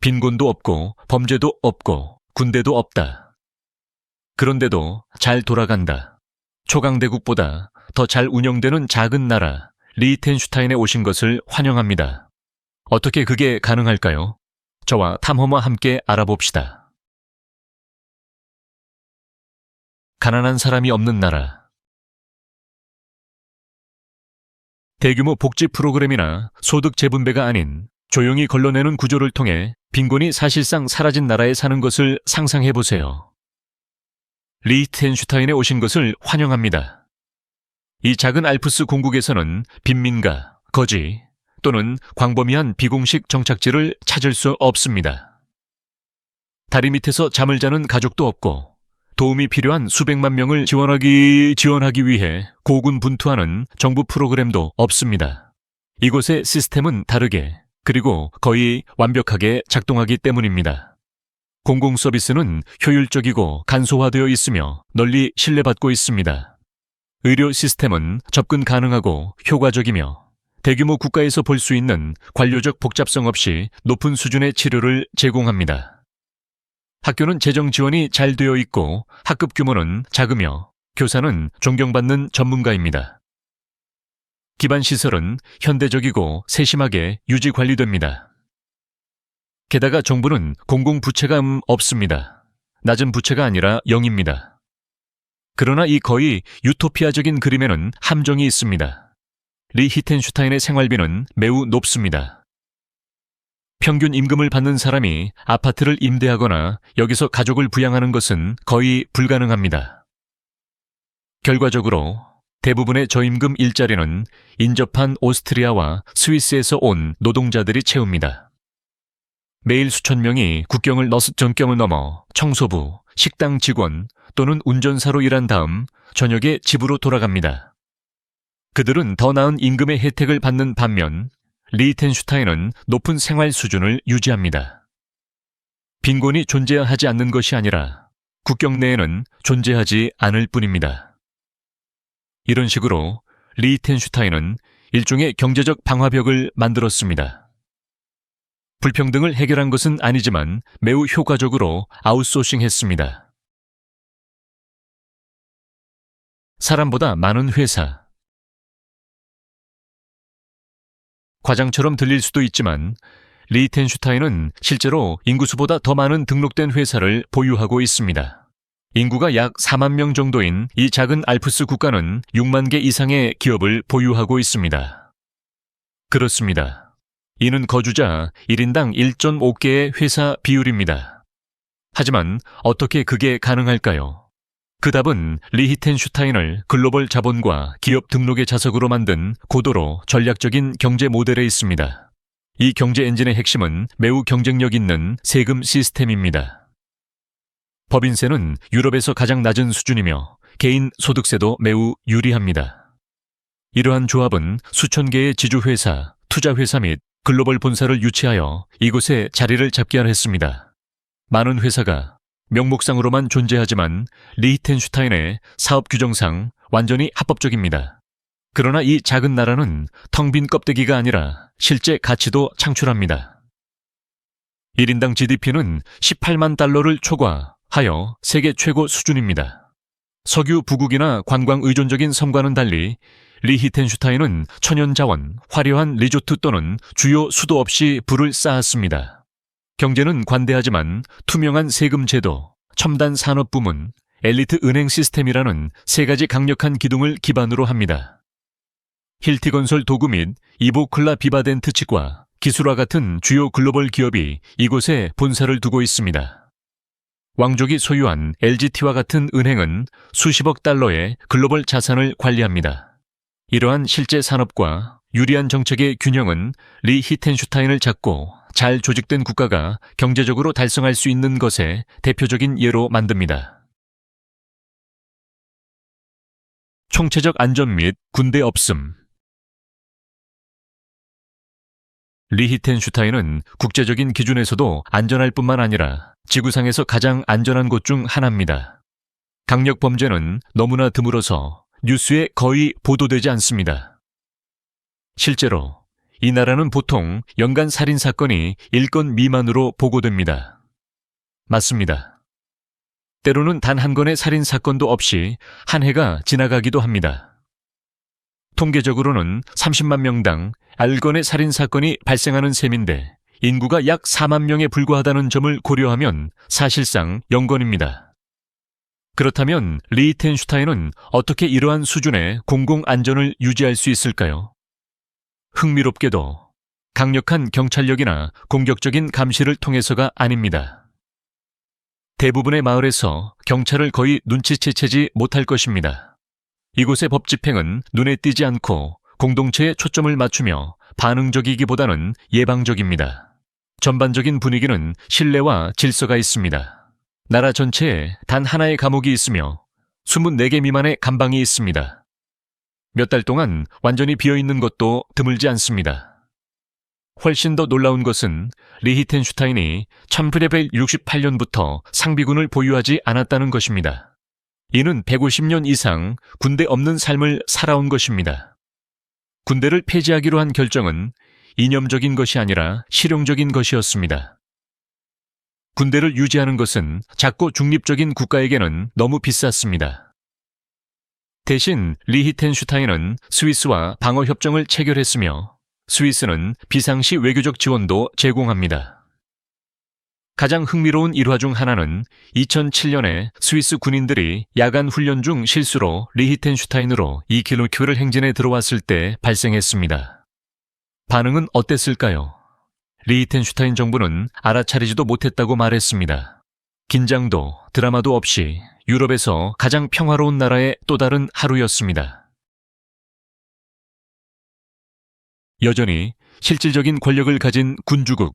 빈곤도 없고 범죄도 없고 군대도 없다. 그런데도 잘 돌아간다. 초강대국보다 더 잘 운영되는 작은 나라 리히텐슈타인에 오신 것을 환영합니다. 어떻게 그게 가능할까요? 저와 탐험과 함께 알아봅시다. 가난한 사람이 없는 나라. 대규모 복지 프로그램이나 소득 재분배가 아닌 조용히 걸러내는 구조를 통해 빈곤이 사실상 사라진 나라에 사는 것을 상상해 보세요. 리히텐슈타인에 오신 것을 환영합니다. 이 작은 알프스 공국에서는 빈민가, 거지 또는 광범위한 비공식 정착지를 찾을 수 없습니다. 다리 밑에서 잠을 자는 가족도 없고 도움이 필요한 수백만 명을 지원하기 위해 고군분투하는 정부 프로그램도 없습니다. 이곳의 시스템은 다르게 그리고 거의 완벽하게 작동하기 때문입니다. 공공 서비스는 효율적이고 간소화되어 있으며 널리 신뢰받고 있습니다. 의료 시스템은 접근 가능하고 효과적이며 대규모 국가에서 볼 수 있는 관료적 복잡성 없이 높은 수준의 치료를 제공합니다. 학교는 재정 지원이 잘 되어 있고 학급 규모는 작으며 교사는 존경받는 전문가입니다. 기반 시설은 현대적이고 세심하게 유지 관리됩니다. 게다가 정부는 공공부채가 없습니다. 낮은 부채가 아니라 0입니다. 그러나 이 거의 유토피아적인 그림에는 함정이 있습니다. 리히텐슈타인의 생활비는 매우 높습니다. 평균 임금을 받는 사람이 아파트를 임대하거나 여기서 가족을 부양하는 것은 거의 불가능합니다. 결과적으로 대부분의 저임금 일자리는 인접한 오스트리아와 스위스에서 온 노동자들이 채웁니다. 매일 수천 명이 전경을 넘어 청소부, 식당 직원 또는 운전사로 일한 다음 저녁에 집으로 돌아갑니다. 그들은 더 나은 임금의 혜택을 받는 반면 리히텐슈타인은 높은 생활 수준을 유지합니다. 빈곤이 존재하지 않는 것이 아니라 국경 내에는 존재하지 않을 뿐입니다. 이런 식으로 리히텐슈타인은 일종의 경제적 방화벽을 만들었습니다. 불평등을 해결한 것은 아니지만 매우 효과적으로 아웃소싱했습니다. 사람보다 많은 회사. 과장처럼 들릴 수도 있지만 리히텐슈타인은 실제로 인구수보다 더 많은 등록된 회사를 보유하고 있습니다. 인구가 약 4만 명 정도인 이 작은 알프스 국가는 6만 개 이상의 기업을 보유하고 있습니다. 그렇습니다. 이는 거주자 1인당 1.5개의 회사 비율입니다. 하지만 어떻게 그게 가능할까요? 그 답은 리히텐슈타인을 글로벌 자본과 기업 등록의 자석으로 만든 고도로 전략적인 경제 모델에 있습니다. 이 경제 엔진의 핵심은 매우 경쟁력 있는 세금 시스템입니다. 법인세는 유럽에서 가장 낮은 수준이며 개인 소득세도 매우 유리합니다. 이러한 조합은 수천 개의 지주회사, 투자회사 및 글로벌 본사를 유치하여 이곳에 자리를 잡게 했습니다. 많은 회사가 명목상으로만 존재하지만 리히텐슈타인의 사업 규정상 완전히 합법적입니다. 그러나 이 작은 나라는 텅 빈 껍데기가 아니라 실제 가치도 창출합니다. 1인당 GDP는 18만 달러를 초과하여 세계 최고 수준입니다. 석유 부국이나 관광 의존적인 섬과는 달리 리히텐슈타인은 천연자원, 화려한 리조트 또는 주요 수도 없이 부를 쌓았습니다. 경제는 관대하지만 투명한 세금 제도, 첨단 산업 부문, 엘리트 은행 시스템이라는 세 가지 강력한 기둥을 기반으로 합니다. 힐티건설 도구 및 이보클라 비바덴트 측과 기술화 같은 주요 글로벌 기업이 이곳에 본사를 두고 있습니다. 왕족이 소유한 LGT와 같은 은행은 수십억 달러의 글로벌 자산을 관리합니다. 이러한 실제 산업과 유리한 정책의 균형은 리히텐슈타인을 잡고 잘 조직된 국가가 경제적으로 달성할 수 있는 것의 대표적인 예로 만듭니다. 총체적 안전 및 군대 없음. 리히텐슈타인은 국제적인 기준에서도 안전할 뿐만 아니라 지구상에서 가장 안전한 곳 중 하나입니다. 강력 범죄는 너무나 드물어서 뉴스에 거의 보도되지 않습니다. 실제로 이 나라는 보통 연간 살인 사건이 1건 미만으로 보고됩니다. 맞습니다. 때로는 단 한 건의 살인 사건도 없이 한 해가 지나가기도 합니다. 통계적으로는 30만 명당 알건의 살인 사건이 발생하는 셈인데 인구가 약 4만 명에 불과하다는 점을 고려하면 사실상 0건입니다. 그렇다면 리히텐슈타인은 어떻게 이러한 수준의 공공 안전을 유지할 수 있을까요? 흥미롭게도 강력한 경찰력이나 공격적인 감시를 통해서가 아닙니다. 대부분의 마을에서 경찰을 거의 눈치채지 못할 것입니다. 이곳의 법 집행은 눈에 띄지 않고 공동체에 초점을 맞추며 반응적이기보다는 예방적입니다. 전반적인 분위기는 신뢰와 질서가 있습니다. 나라 전체에 단 하나의 감옥이 있으며 24개 미만의 감방이 있습니다. 몇 달 동안 완전히 비어있는 것도 드물지 않습니다. 훨씬 더 놀라운 것은 리히텐슈타인이 1868년부터 상비군을 보유하지 않았다는 것입니다. 이는 150년 이상 군대 없는 삶을 살아온 것입니다. 군대를 폐지하기로 한 결정은 이념적인 것이 아니라 실용적인 것이었습니다. 군대를 유지하는 것은 작고 중립적인 국가에게는 너무 비쌌습니다. 대신 리히텐슈타인은 스위스와 방어협정을 체결했으며 스위스는 비상시 외교적 지원도 제공합니다. 가장 흥미로운 일화 중 하나는 2007년에 스위스 군인들이 야간 훈련 중 실수로 리히텐슈타인으로 2km를 행진해 들어왔을 때 발생했습니다. 반응은 어땠을까요? 리히텐슈타인 정부는 알아차리지도 못했다고 말했습니다. 긴장도 드라마도 없이 유럽에서 가장 평화로운 나라의 또 다른 하루였습니다. 여전히 실질적인 권력을 가진 군주국.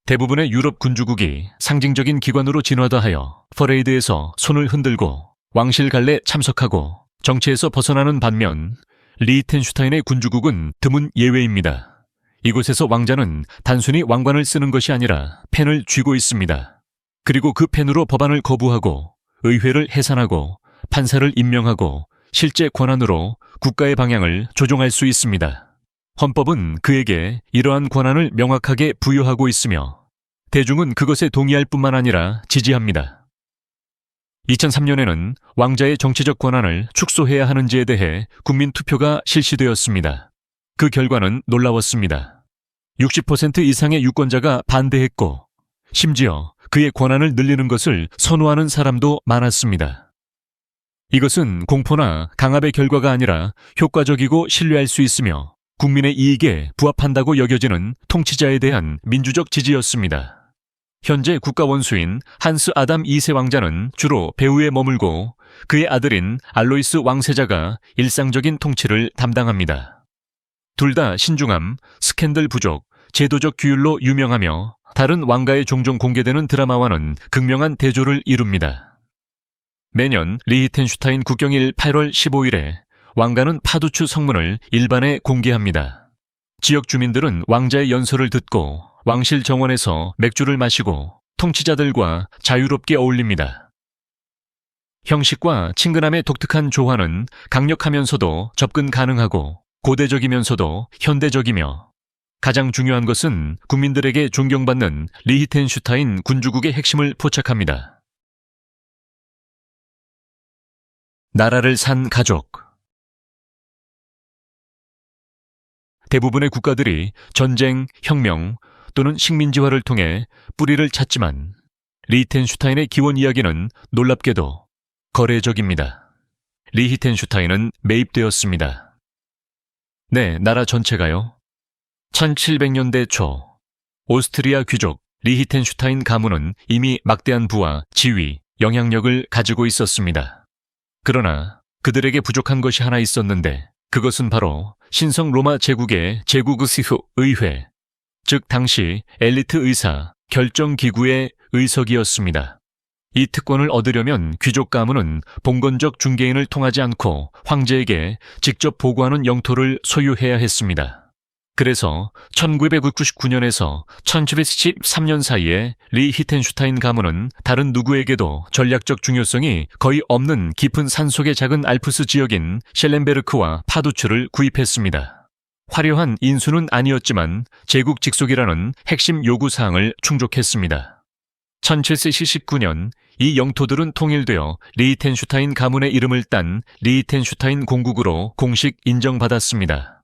대부분의 유럽 군주국이 상징적인 기관으로 진화하여 퍼레이드에서 손을 흔들고 왕실 갈래 참석하고 정치에서 벗어나는 반면 리히텐슈타인의 군주국은 드문 예외입니다. 이곳에서 왕자는 단순히 왕관을 쓰는 것이 아니라 펜을 쥐고 있습니다. 그리고 그 펜으로 법안을 거부하고 의회를 해산하고 판사를 임명하고 실제 권한으로 국가의 방향을 조종할 수 있습니다. 헌법은 그에게 이러한 권한을 명확하게 부여하고 있으며 대중은 그것에 동의할 뿐만 아니라 지지합니다. 2003년에는 왕자의 정치적 권한을 축소해야 하는지에 대해 국민 투표가 실시되었습니다. 그 결과는 놀라웠습니다. 60% 이상의 유권자가 반대했고 심지어 그의 권한을 늘리는 것을 선호하는 사람도 많았습니다. 이것은 공포나 강압의 결과가 아니라 효과적이고 신뢰할 수 있으며 국민의 이익에 부합한다고 여겨지는 통치자에 대한 민주적 지지였습니다. 현재 국가 원수인 한스 아담 2세 왕자는 주로 배후에 머물고 그의 아들인 알로이스 왕세자가 일상적인 통치를 담당합니다. 둘 다 신중함, 스캔들 부족, 제도적 규율로 유명하며 다른 왕가에 종종 공개되는 드라마와는 극명한 대조를 이룹니다. 매년 리히텐슈타인 국경일 8월 15일에 왕가는 파두추 성문을 일반에 공개합니다. 지역 주민들은 왕자의 연설을 듣고 왕실 정원에서 맥주를 마시고 통치자들과 자유롭게 어울립니다. 형식과 친근함의 독특한 조화는 강력하면서도 접근 가능하고 고대적이면서도 현대적이며 가장 중요한 것은 국민들에게 존경받는 리히텐슈타인 군주국의 핵심을 포착합니다. 나라를 산 가족. 대부분의 국가들이 전쟁, 혁명 또는 식민지화를 통해 뿌리를 찾지만 리히텐슈타인의 기원 이야기는 놀랍게도 거래적입니다. 리히텐슈타인은 매입되었습니다. 네, 나라 전체가요. 1700년대 초 오스트리아 귀족 리히텐슈타인 가문은 이미 막대한 부와 지위, 영향력을 가지고 있었습니다. 그러나 그들에게 부족한 것이 하나 있었는데 그것은 바로 신성 로마 제국의 제국의회, 즉 당시 엘리트 의사, 결정기구의 의석이었습니다. 이 특권을 얻으려면 귀족 가문은 봉건적 중개인을 통하지 않고 황제에게 직접 보고하는 영토를 소유해야 했습니다. 그래서 1999년에서 1713년 사이에 리 히텐슈타인 가문은 다른 누구에게도 전략적 중요성이 거의 없는 깊은 산속의 작은 알프스 지역인 셸렌베르크와 파두츠를 구입했습니다. 화려한 인수는 아니었지만 제국 직속이라는 핵심 요구사항을 충족했습니다. 1779년 이 영토들은 통일되어 리히텐슈타인 가문의 이름을 딴 리히텐슈타인 공국으로 공식 인정받았습니다.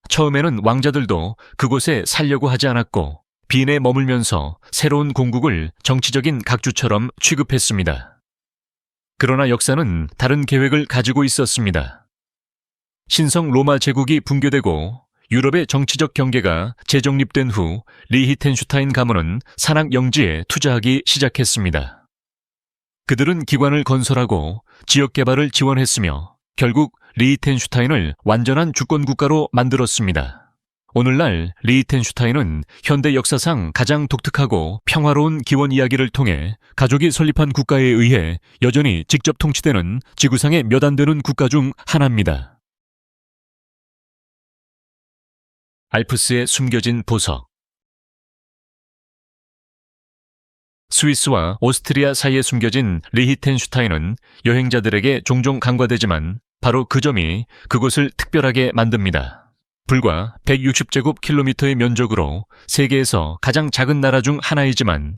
처음에는 왕자들도 그곳에 살려고 하지 않았고 빈에 머물면서 새로운 공국을 정치적인 각주처럼 취급했습니다. 그러나 역사는 다른 계획을 가지고 있었습니다. 신성 로마 제국이 붕괴되고 유럽의 정치적 경계가 재정립된 후 리히텐슈타인 가문은 산악 영지에 투자하기 시작했습니다. 그들은 기관을 건설하고 지역 개발을 지원했으며 결국 리히텐슈타인을 완전한 주권 국가로 만들었습니다. 오늘날 리히텐슈타인은 현대 역사상 가장 독특하고 평화로운 기원 이야기를 통해 가족이 설립한 국가에 의해 여전히 직접 통치되는 지구상의 몇 안 되는 국가 중 하나입니다. 알프스에 숨겨진 보석. 스위스와 오스트리아 사이에 숨겨진 리히텐슈타인은 여행자들에게 종종 간과되지만 바로 그 점이 그곳을 특별하게 만듭니다. 불과 160제곱킬로미터의 면적으로 세계에서 가장 작은 나라 중 하나이지만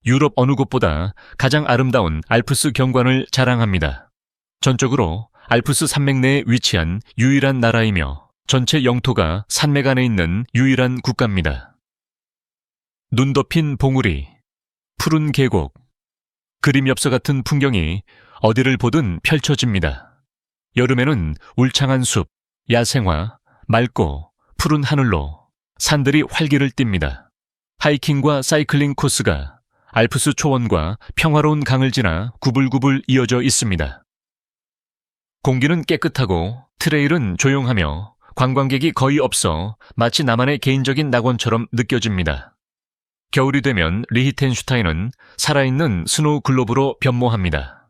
유럽 어느 곳보다 가장 아름다운 알프스 경관을 자랑합니다. 전적으로 알프스 산맥 내에 위치한 유일한 나라이며 전체 영토가 산맥 안에 있는 유일한 국가입니다. 눈 덮인 봉우리, 푸른 계곡, 그림 엽서 같은 풍경이 어디를 보든 펼쳐집니다. 여름에는 울창한 숲, 야생화, 맑고 푸른 하늘로 산들이 활기를 띱니다. 하이킹과 사이클링 코스가 알프스 초원과 평화로운 강을 지나 구불구불 이어져 있습니다. 공기는 깨끗하고 트레일은 조용하며 관광객이 거의 없어 마치 나만의 개인적인 낙원처럼 느껴집니다. 겨울이 되면 리히텐슈타인은 살아있는 스노우 글로브로 변모합니다.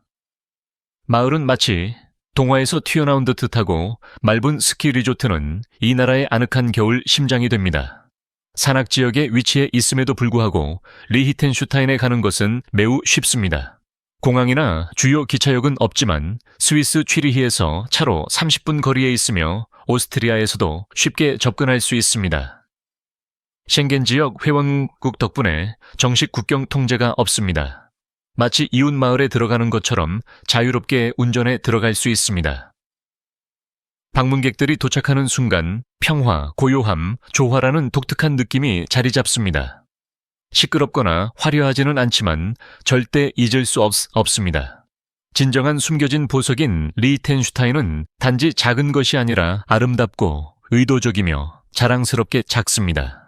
마을은 마치 동화에서 튀어나온 듯하고 맑은 스키 리조트는 이 나라의 아늑한 겨울 심장이 됩니다. 산악 지역에 위치해 있음에도 불구하고 리히텐슈타인에 가는 것은 매우 쉽습니다. 공항이나 주요 기차역은 없지만 스위스 취리히에서 차로 30분 거리에 있으며 오스트리아에서도 쉽게 접근할 수 있습니다. 쉥겐 지역 회원국 덕분에 정식 국경 통제가 없습니다. 마치 이웃 마을에 들어가는 것처럼 자유롭게 운전해 들어갈 수 있습니다. 방문객들이 도착하는 순간 평화, 고요함, 조화라는 독특한 느낌이 자리 잡습니다. 시끄럽거나 화려하지는 않지만 절대 잊을 수 없습니다. 진정한 숨겨진 보석인 리히텐슈타인은 단지 작은 것이 아니라 아름답고 의도적이며 자랑스럽게 작습니다.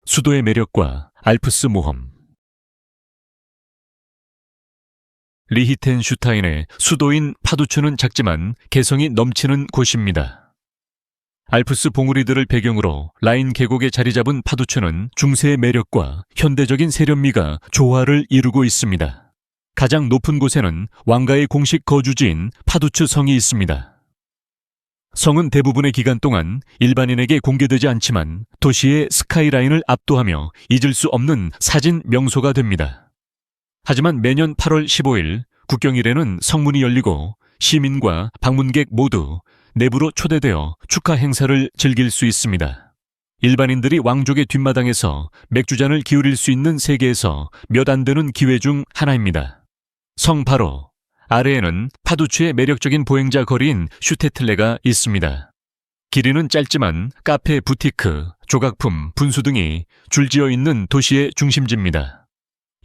수도의 매력과 알프스 모험. 리히텐슈타인의 수도인 파두츠는 작지만 개성이 넘치는 곳입니다. 알프스 봉우리들을 배경으로 라인 계곡에 자리 잡은 파두츠는 중세의 매력과 현대적인 세련미가 조화를 이루고 있습니다. 가장 높은 곳에는 왕가의 공식 거주지인 파두츠 성이 있습니다. 성은 대부분의 기간 동안 일반인에게 공개되지 않지만 도시의 스카이라인을 압도하며 잊을 수 없는 사진 명소가 됩니다. 하지만 매년 8월 15일 국경일에는 성문이 열리고 시민과 방문객 모두 내부로 초대되어 축하 행사를 즐길 수 있습니다. 일반인들이 왕족의 뒷마당에서 맥주잔을 기울일 수 있는 세계에서 몇 안 되는 기회 중 하나입니다. 성 바로 아래에는 파두츠의 매력적인 보행자 거리인 슈테틀레가 있습니다. 길이는 짧지만 카페, 부티크, 조각품, 분수 등이 줄지어 있는 도시의 중심지입니다.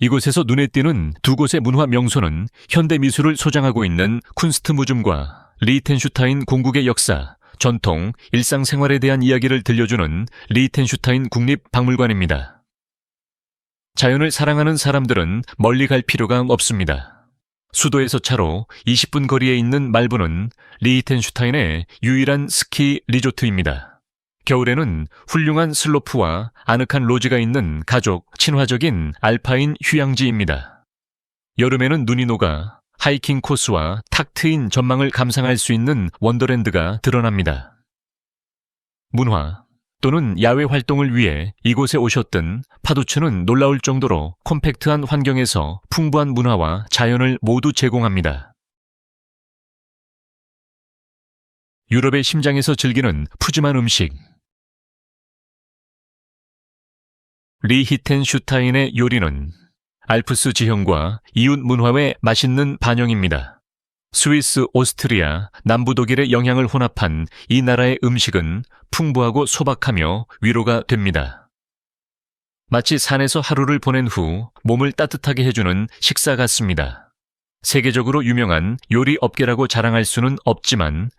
이곳에서 눈에 띄는 두 곳의 문화 명소는 현대 미술을 소장하고 있는 쿤스트무즘과 리히텐슈타인 공국의 역사, 전통, 일상생활에 대한 이야기를 들려주는 리히텐슈타인 국립박물관입니다. 자연을 사랑하는 사람들은 멀리 갈 필요가 없습니다. 수도에서 차로 20분 거리에 있는 말부는 리히텐슈타인의 유일한 스키 리조트입니다. 겨울에는 훌륭한 슬로프와 아늑한 로지가 있는 가족, 친화적인 알파인 휴양지입니다. 여름에는 눈이 녹아 하이킹 코스와 탁 트인 전망을 감상할 수 있는 원더랜드가 드러납니다. 문화 또는 야외 활동을 위해 이곳에 오셨든 파두추는 놀라울 정도로 콤팩트한 환경에서 풍부한 문화와 자연을 모두 제공합니다. 유럽의 심장에서 즐기는 푸짐한 음식. 리히텐슈타인의 요리는 알프스 지형과 이웃 문화의 맛있는 반영입니다. 스위스, 오스트리아, 남부 독일의 영향을 혼합한 이 나라의 음식은 풍부하고 소박하며 위로가 됩니다. 마치 산에서 하루를 보낸 후 몸을 따뜻하게 해주는 식사 같습니다. 세계적으로 유명한 요리 업계라고 자랑할 수는 없지만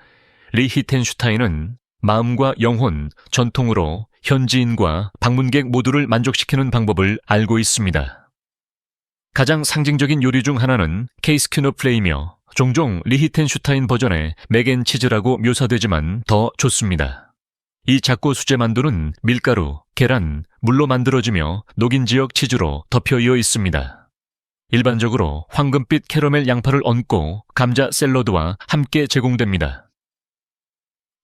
리히텐슈타인은 마음과 영혼, 전통으로 현지인과 방문객 모두를 만족시키는 방법을 알고 있습니다. 가장 상징적인 요리 중 하나는 케이스큐너플레이며 종종 리히텐슈타인 버전의 맥앤치즈라고 묘사되지만 더 좋습니다. 이 작고 수제 만두는 밀가루, 계란, 물로 만들어지며 녹인 지역 치즈로 덮여 이어 있습니다. 일반적으로 황금빛 캐러멜 양파를 얹고 감자 샐러드와 함께 제공됩니다.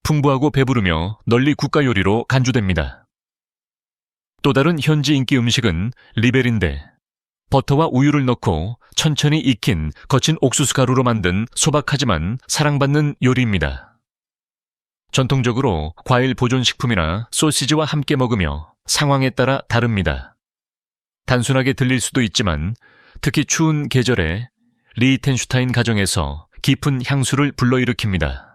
풍부하고 배부르며 널리 국가 요리로 간주됩니다. 또 다른 현지 인기 음식은 리벨인데 버터와 우유를 넣고 천천히 익힌 거친 옥수수 가루로 만든 소박하지만 사랑받는 요리입니다. 전통적으로 과일 보존식품이나 소시지와 함께 먹으며 상황에 따라 다릅니다. 단순하게 들릴 수도 있지만 특히 추운 계절에 리히텐슈타인 가정에서 깊은 향수를 불러일으킵니다.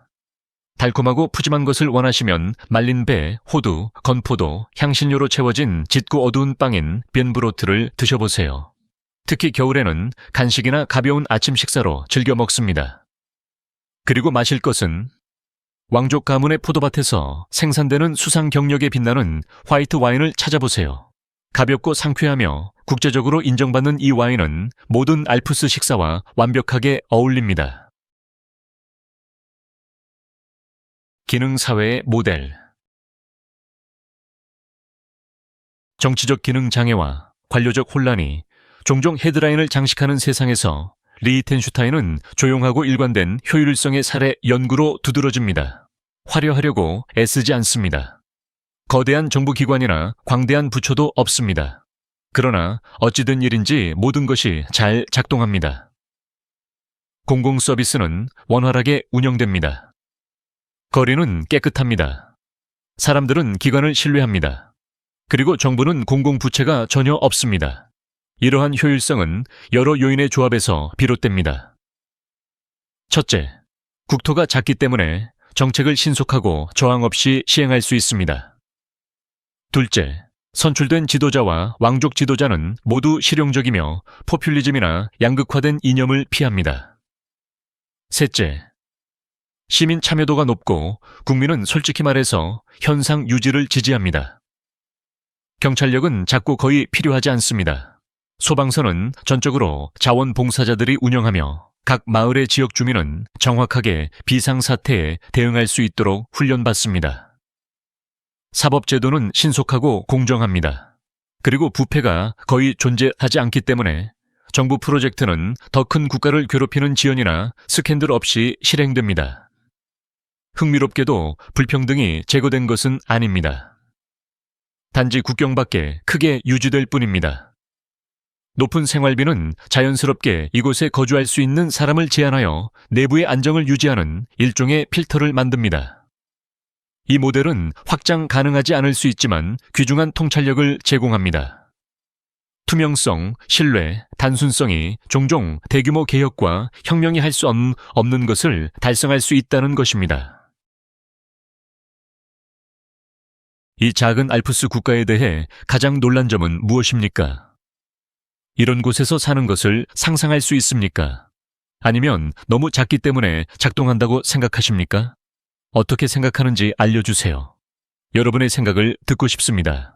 달콤하고 푸짐한 것을 원하시면 말린 배, 호두, 건포도, 향신료로 채워진 짙고 어두운 빵인 벤브로트를 드셔보세요. 특히 겨울에는 간식이나 가벼운 아침 식사로 즐겨 먹습니다. 그리고 마실 것은 왕족 가문의 포도밭에서 생산되는 수상 경력에 빛나는 화이트 와인을 찾아보세요. 가볍고 상쾌하며 국제적으로 인정받는 이 와인은 모든 알프스 식사와 완벽하게 어울립니다. 기능사회의 모델. 정치적 기능 장애와 관료적 혼란이 종종 헤드라인을 장식하는 세상에서 리히텐슈타인은 조용하고 일관된 효율성의 사례 연구로 두드러집니다. 화려하려고 애쓰지 않습니다. 거대한 정부기관이나 광대한 부처도 없습니다. 그러나 어찌된 일인지 모든 것이 잘 작동합니다. 공공 서비스는 원활하게 운영됩니다. 거리는 깨끗합니다. 사람들은 기관을 신뢰합니다. 그리고 정부는 공공부채가 전혀 없습니다. 이러한 효율성은 여러 요인의 조합에서 비롯됩니다. 첫째, 국토가 작기 때문에 정책을 신속하고 저항 없이 시행할 수 있습니다. 둘째, 선출된 지도자와 왕족 지도자는 모두 실용적이며 포퓰리즘이나 양극화된 이념을 피합니다. 셋째, 시민 참여도가 높고 국민은 솔직히 말해서 현상 유지를 지지합니다. 경찰력은 작고 거의 필요하지 않습니다. 소방서는 전적으로 자원봉사자들이 운영하며 각 마을의 지역 주민은 정확하게 비상사태에 대응할 수 있도록 훈련받습니다. 사법제도는 신속하고 공정합니다. 그리고 부패가 거의 존재하지 않기 때문에 정부 프로젝트는 더 큰 국가를 괴롭히는 지연이나 스캔들 없이 실행됩니다. 흥미롭게도 불평등이 제거된 것은 아닙니다. 단지 국경 밖에 크게 유지될 뿐입니다. 높은 생활비는 자연스럽게 이곳에 거주할 수 있는 사람을 제한하여 내부의 안정을 유지하는 일종의 필터를 만듭니다. 이 모델은 확장 가능하지 않을 수 있지만 귀중한 통찰력을 제공합니다. 투명성, 신뢰, 단순성이 종종 대규모 개혁과 혁명이 할 수 없는 것을 달성할 수 있다는 것입니다. 이 작은 알프스 국가에 대해 가장 놀란 점은 무엇입니까? 이런 곳에서 사는 것을 상상할 수 있습니까? 아니면 너무 작기 때문에 작동한다고 생각하십니까? 어떻게 생각하는지 알려주세요. 여러분의 생각을 듣고 싶습니다.